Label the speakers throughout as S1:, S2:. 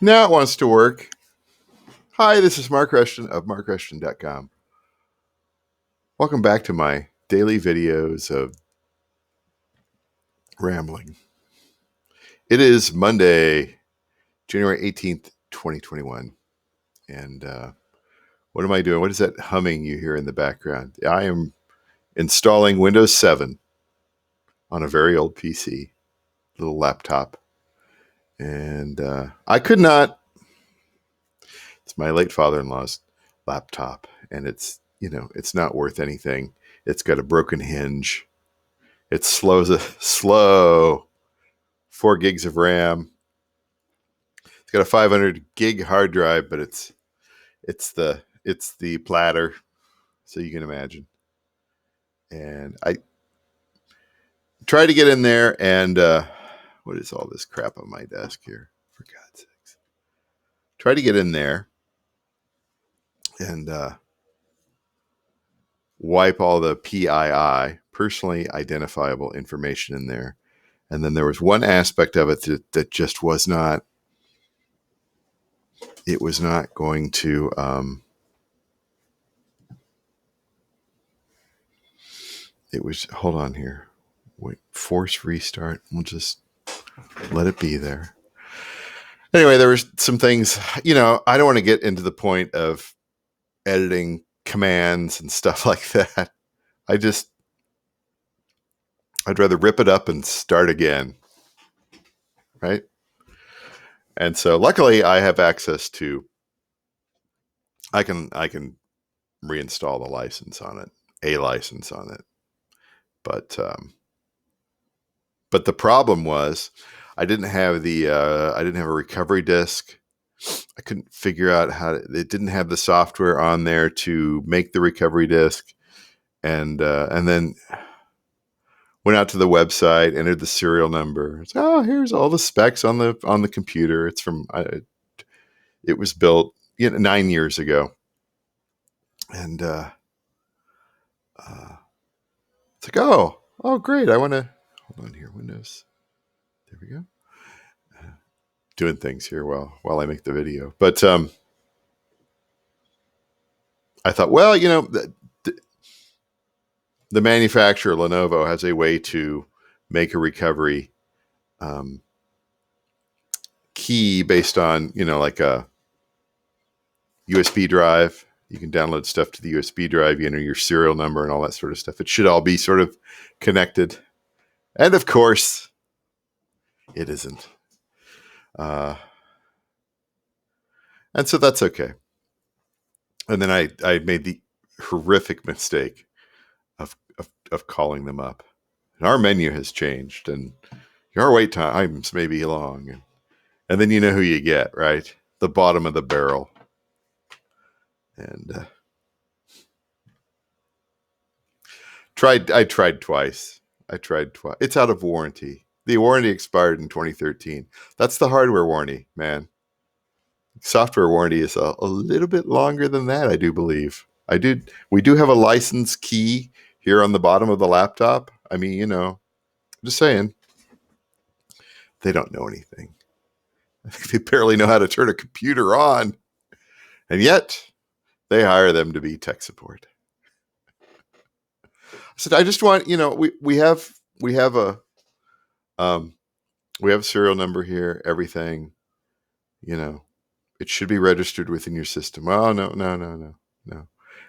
S1: Now it wants to work. Hi, this is Mark Rushton of markrushton.com. Welcome back to my daily videos of rambling. It is Monday, January 18th, 2021. And what am I doing? What is that humming you hear in the background? I am installing Windows 7 on a very old PC, little laptop. And I could not. It's my late father-in-law's laptop, and it's not worth anything. It's got a broken hinge. It's slow. 4 gigs of RAM. It's got a 500 gig hard drive, but it's the platter, so you can imagine. And I tried to get in there, and what is all this crap on my desk here? For God's sakes! Try to get in there and wipe all the PII, personally identifiable information, in there. And then there was one aspect of it that just was not. It was not going to. It was. Hold on here. Wait. Force restart. We'll just let it be there. Anyway, there was some things. I don't want to get into the point of editing commands and stuff like that. I'd rather rip it up and start again. Right? And so luckily I have access to, I can reinstall the license on it, a license on it. But the problem was I didn't have a recovery disk. I couldn't figure out it didn't have the software on there to make the recovery disk. And then went out to the website, entered the serial number. Here's all the specs on the computer. It's from, it was built 9 years ago. And it's like, oh, great. I want to, hold on here, Windows. There we go. Doing things here while I make the video. But I thought, well, the manufacturer, Lenovo, has a way to make a recovery key based on, like a USB drive. You can download stuff to the USB drive, your serial number and all that sort of stuff. It should all be sort of connected. And of course, it isn't. And so that's okay. And then I made the horrific mistake of calling them up. And our menu has changed, and your wait times may be long. And then you know who you get, right? The bottom of the barrel. And I tried twice. It's out of warranty. The warranty expired in 2013. That's the hardware warranty, man. Software warranty is a little bit longer than that, I do believe. We do have a license key here on the bottom of the laptop. I mean, just saying. They don't know anything. They barely know how to turn a computer on. And yet, they hire them to be tech support. I said, I just want, we have a serial number here, everything, it should be registered within your system. Oh, no.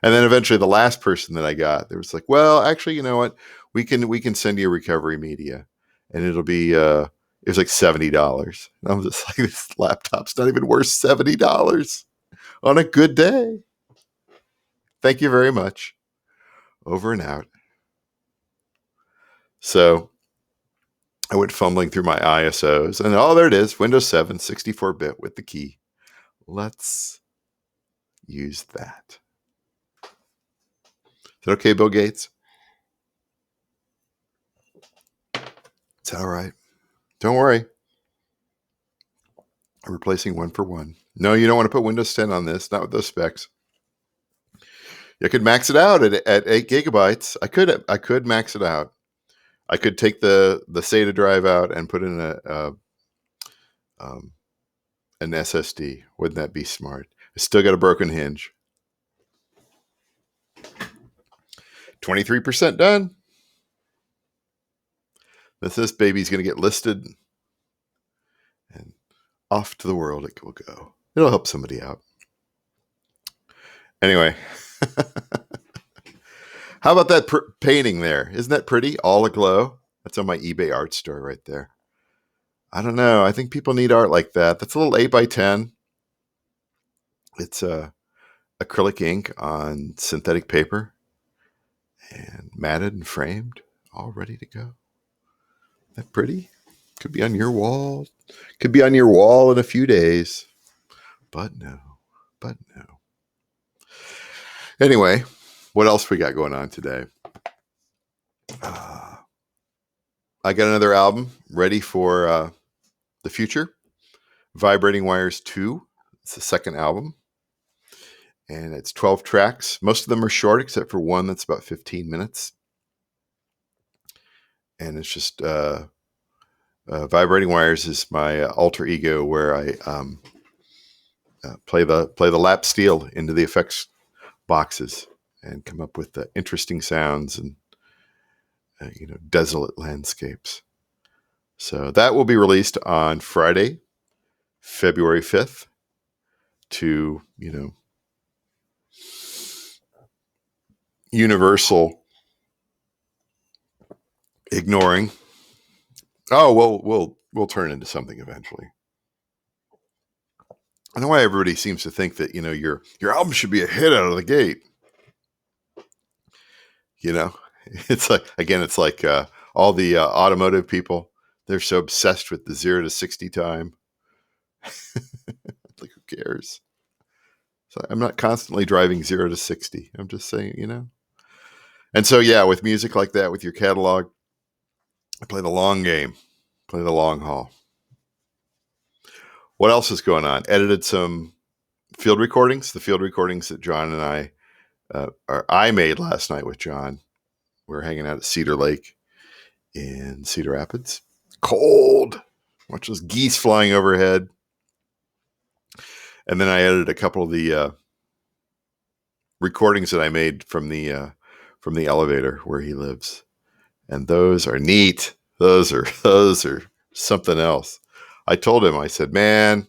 S1: And then eventually the last person that I got, there was like, well, actually, you know what? We can send you a recovery media, and it'll be, it was like $70. And I'm just like, this laptop's not even worth $70 on a good day. Thank you very much. Over and out. So I went fumbling through my ISOs, and there it is, Windows 7, 64-bit with the key. Let's use that. Is that okay, Bill Gates? It's all right. Don't worry. I'm replacing one for one. No, you don't want to put Windows 10 on this, not with those specs. You could max it out at 8 gigabytes. I could max it out. I could take the SATA drive out and put in an SSD. Wouldn't that be smart? I still got a broken hinge. 23% done. This baby's going to get listed, and off to the world it will go. It'll help somebody out. Anyway, how about that painting there? Isn't that pretty? All aglow. That's on my eBay art store right there. I don't know. I think people need art like that. That's a little 8x10. It's acrylic ink on synthetic paper and matted and framed, all ready to go. Isn't that pretty? Could be on your wall. Could be on your wall in a few days. But no. Anyway, what else we got going on today? I got another album ready for the future. Vibrating Wires 2. It's the second album. And it's 12 tracks. Most of them are short, except for one that's about 15 minutes. And it's just Vibrating Wires is my alter ego, where I play the lap steel into the effects boxes and come up with interesting sounds and desolate landscapes. So that will be released on Friday, February 5th, to universal ignoring. Oh, well, we'll turn into something eventually. I know why everybody seems to think that your album should be a hit out of the gate. It's like all the automotive people. They're so obsessed with the 0 to 60 time. Like, who cares? So I'm not constantly driving 0 to 60. I'm just saying, And so, yeah, with music like that, with your catalog, I play the long game, play the long haul. What else is going on? Edited some field recordings. The field recordings that John and I made last night with John. We were hanging out at Cedar Lake in Cedar Rapids. Cold. Watch those geese flying overhead. And then I edited a couple of the recordings that I made from the elevator where he lives, and those are neat. Those are something else. I told him, I said, man,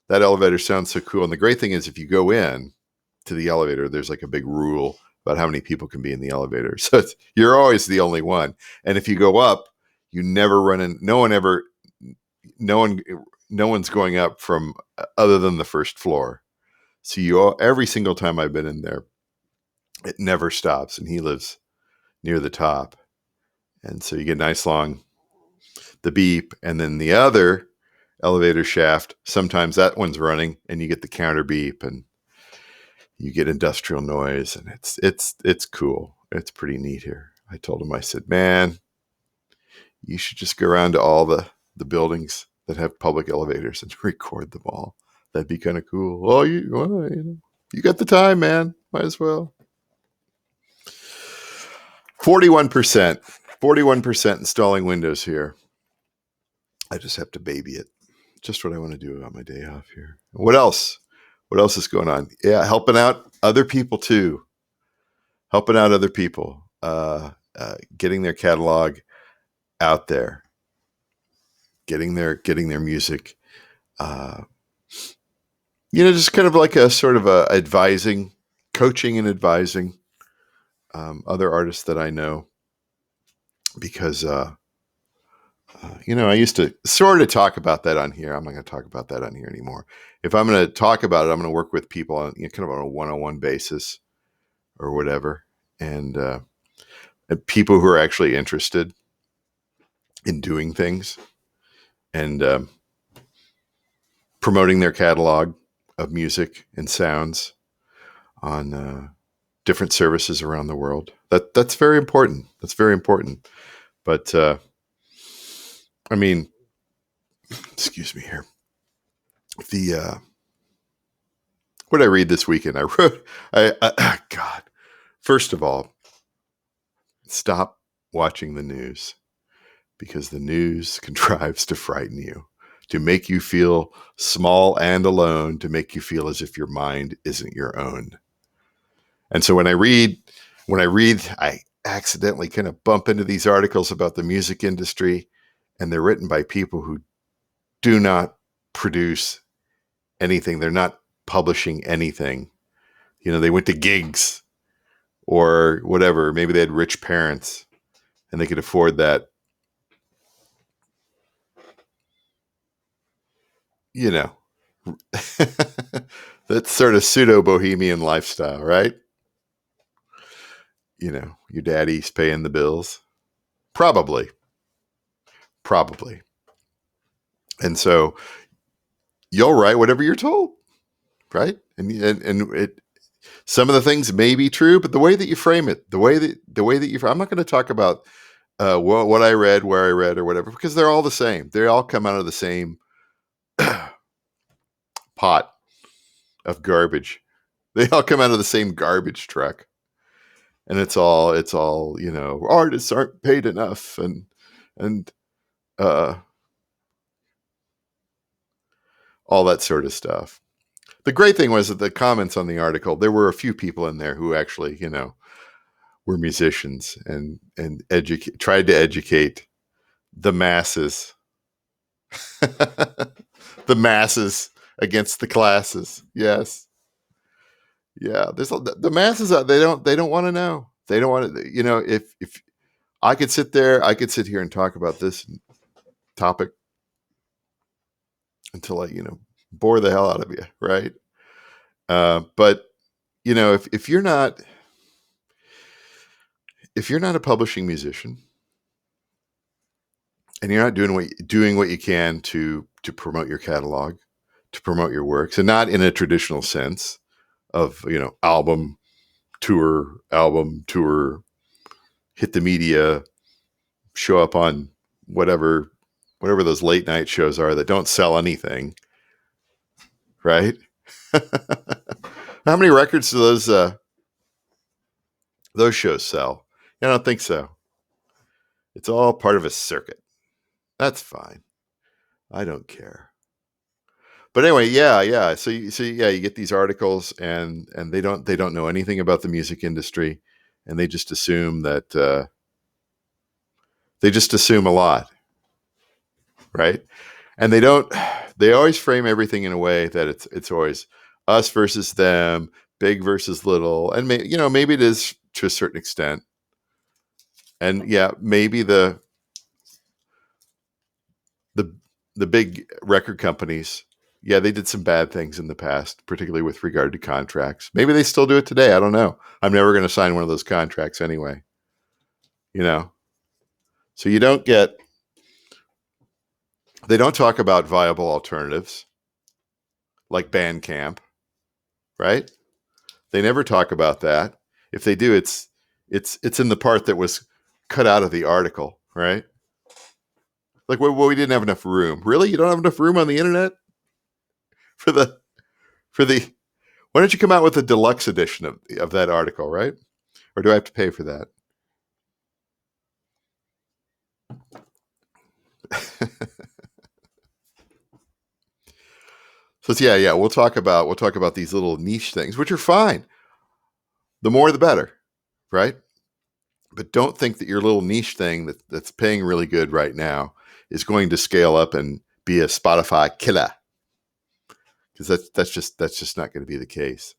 S1: that elevator sounds so cool. And the great thing is, if you go in to the elevator, there's like a big rule about how many people can be in the elevator. So you're always the only one. And if you go up, you never run in. No one's going up from other than the first floor. So every single time I've been in there, it never stops. And he lives near the top. And so you get nice long, the beep, and then the other elevator shaft, sometimes that one's running and you get the counter beep and you get industrial noise, and it's cool. It's pretty neat here. I told him, I said, man, you should just go around to all the buildings that have public elevators and record them all. That'd be kind of cool. Oh, you got the time, man. Might as well. 41% installing Windows here. I just have to baby it. Just what I want to do on my day off here. What else? What else is going on? Yeah, helping out other people too. Helping out other people. Getting their catalog out there. Getting their music. Just kind of like a sort of a coaching and advising other artists that I know. Because I used to sort of talk about that on here. I'm not going to talk about that on here anymore. If I'm going to talk about it, I'm going to work with people on kind of on a one-on-one basis or whatever. And people who are actually interested in doing things and promoting their catalog of music and sounds on different services around the world. That's very important. That's very important. But excuse me here. What did I read this weekend? I wrote, God, first of all, stop watching the news, because the news contrives to frighten you. to make you feel small and alone, to make you feel as if your mind isn't your own. And so when I read, I accidentally kind of bump into these articles about the music industry, and they're written by people who do not produce anything. They're not publishing anything. They went to gigs or whatever. Maybe they had rich parents and they could afford that. That sort of pseudo bohemian lifestyle, right? Your daddy's paying the bills. Probably. And so you'll write whatever you're told, right? And it, some of the things may be true, but the way that you frame it, the way that you, I'm not going to talk about what I read, where I read, or whatever, because they're all the same. They all come out of the same pot of garbage. They all come out of the same garbage truck, and it's all artists aren't paid enough, and all that sort of stuff. The great thing was that the comments on the article, there were a few people in there who actually, were musicians and tried to educate the masses, the masses against the classes. Yes. Yeah. The masses, they don't want to know. They don't want to, if I could sit here and talk about this topic until I, bore the hell out of you. Right. But if you're not a publishing musician and you're not doing what you can to promote your catalog, to promote your works, and not in a traditional sense of, album tour, hit the media, show up on whatever those late night shows are that don't sell anything, right? How many records do those shows sell? I don't think so. It's all part of a circuit. That's fine. I don't care. But anyway, yeah. So you get these articles, and they don't know anything about the music industry, and they just assume that they just assume a lot, right? And they always frame everything in a way that it's always us versus them, big versus little, and maybe it is to a certain extent, and yeah, maybe the big record companies, yeah, they did some bad things in the past, particularly with regard to contracts. Maybe they still do it today. I don't know. I'm never going to sign one of those contracts anyway. So they don't talk about viable alternatives like Bandcamp, right? They never talk about that. If they do, it's in the part that was cut out of the article, right? Like, well, we didn't have enough room. Really? You don't have enough room on the internet for the why don't you come out with a deluxe edition of that article, right? Or do I have to pay for that? So yeah, we'll talk about these little niche things, which are fine. The more the better, right? But don't think that your little niche thing that's paying really good right now is going to scale up and be a Spotify killer, because that's just not going to be the case.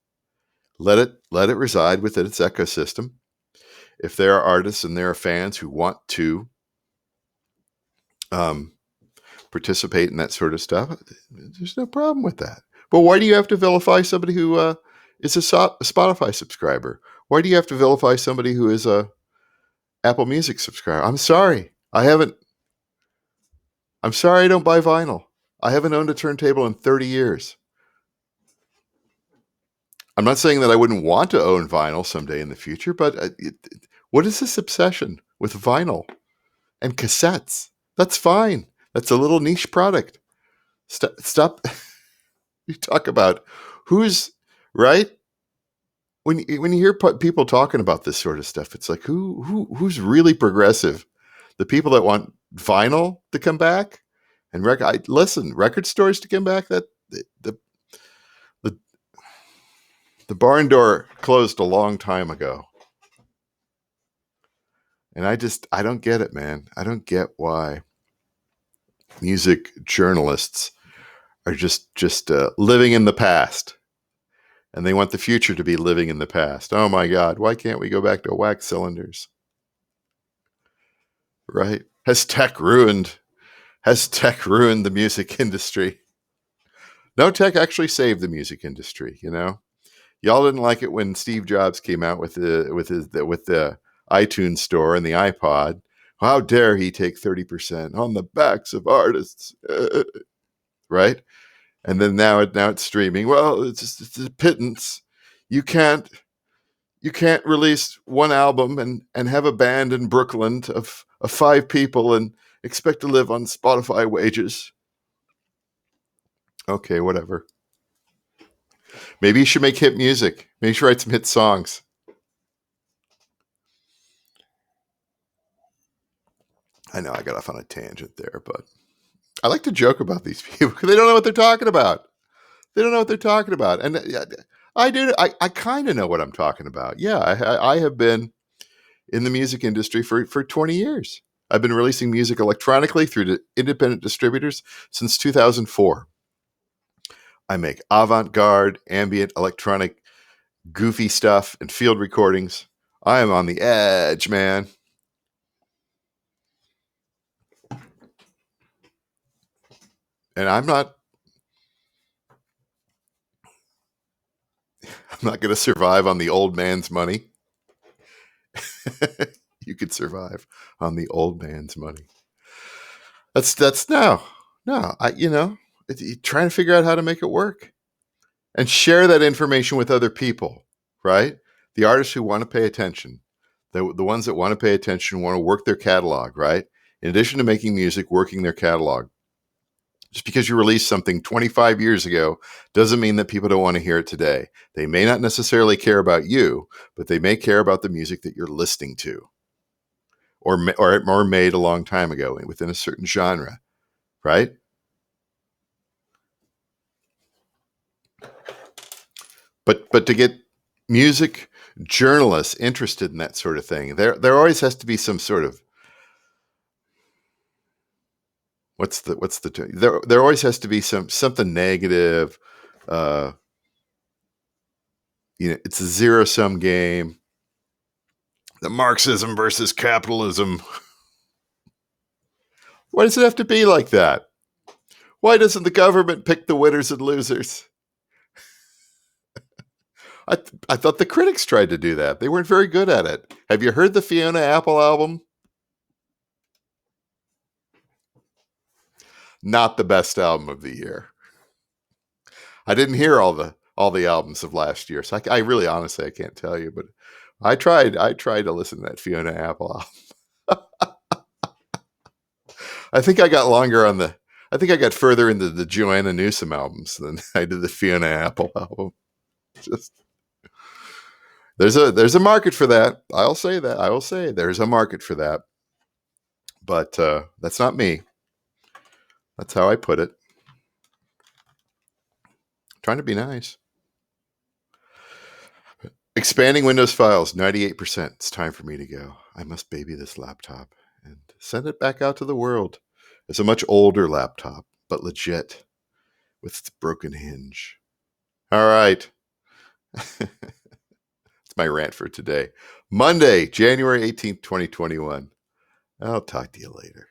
S1: Let it reside within its ecosystem. If there are artists and there are fans who want to participate in that sort of stuff, there's no problem with that. But why do you have to vilify somebody who is a Spotify subscriber? Why do you have to vilify somebody who is a Apple Music subscriber? I'm sorry. I don't buy vinyl. I haven't owned a turntable in 30 years. I'm not saying that I wouldn't want to own vinyl someday in the future, but what is this obsession with vinyl and cassettes? That's fine. That's a little niche product. Stop. You talk about who's right. When you hear people talking about this sort of stuff, it's like who's really progressive? The people that want vinyl to come back And listen, record stores to come back. That the the barn door closed a long time ago, and I don't get it, man. I don't get why music journalists are just living in the past, and they want the future to be living in the past. Oh my God, why can't we go back to wax cylinders? Right? Has tech ruined the music industry? No, tech actually saved the music industry. Y'all didn't like it when Steve Jobs came out with the iTunes store and the iPod. How dare he take 30% on the backs of artists, right? And then now it's streaming. Well, it's a pittance. You can't release one album and have a band in Brooklyn of 5 people and expect to live on Spotify wages. Okay, whatever. Maybe you should make hit music. Maybe you should write some hit songs. I know I got off on a tangent there, but I like to joke about these people because they don't know what they're talking about. They don't know what they're talking about. And I do. I kind of know what I'm talking about. Yeah, I have been in the music industry for 20 years. I've been releasing music electronically through the independent distributors since 2004. I make avant-garde, ambient, electronic, goofy stuff and field recordings. I am on the edge, man. And I'm not going to survive on the old man's money. You could survive on the old man's money. That's no. Trying to figure out how to make it work and share that information with other people, right? The artists who want to pay attention, the ones that want to pay attention, want to work their catalog, right? In addition to making music, working their catalog. Just because you released something 25 years ago doesn't mean that people don't want to hear it today. They may not necessarily care about you, but they may care about the music that you're listening to or made a long time ago within a certain genre, right? But to get music journalists interested in that sort of thing, there always has to be some sort of there always has to be something negative. It's a zero-sum game. The Marxism versus capitalism. Why does it have to be like that? Why doesn't the government pick the winners and losers? I thought the critics tried to do that. They weren't very good at it. Have you heard the Fiona Apple album? Not the best album of the year. I didn't hear all the albums of last year, so I really honestly I can't tell you. But I tried to listen to that Fiona Apple album. I think I got further into the Joanna Newsom albums than I did the Fiona Apple album. Just there's a market for that. I'll say that. I will say there's a market for that. But that's not me. That's how I put it. Trying to be nice. Expanding Windows files, 98%. It's time for me to go. I must baby this laptop and send it back out to the world. It's a much older laptop, but legit, with its broken hinge. All right. It's my rant for today. Monday, January 18th, 2021. I'll talk to you later.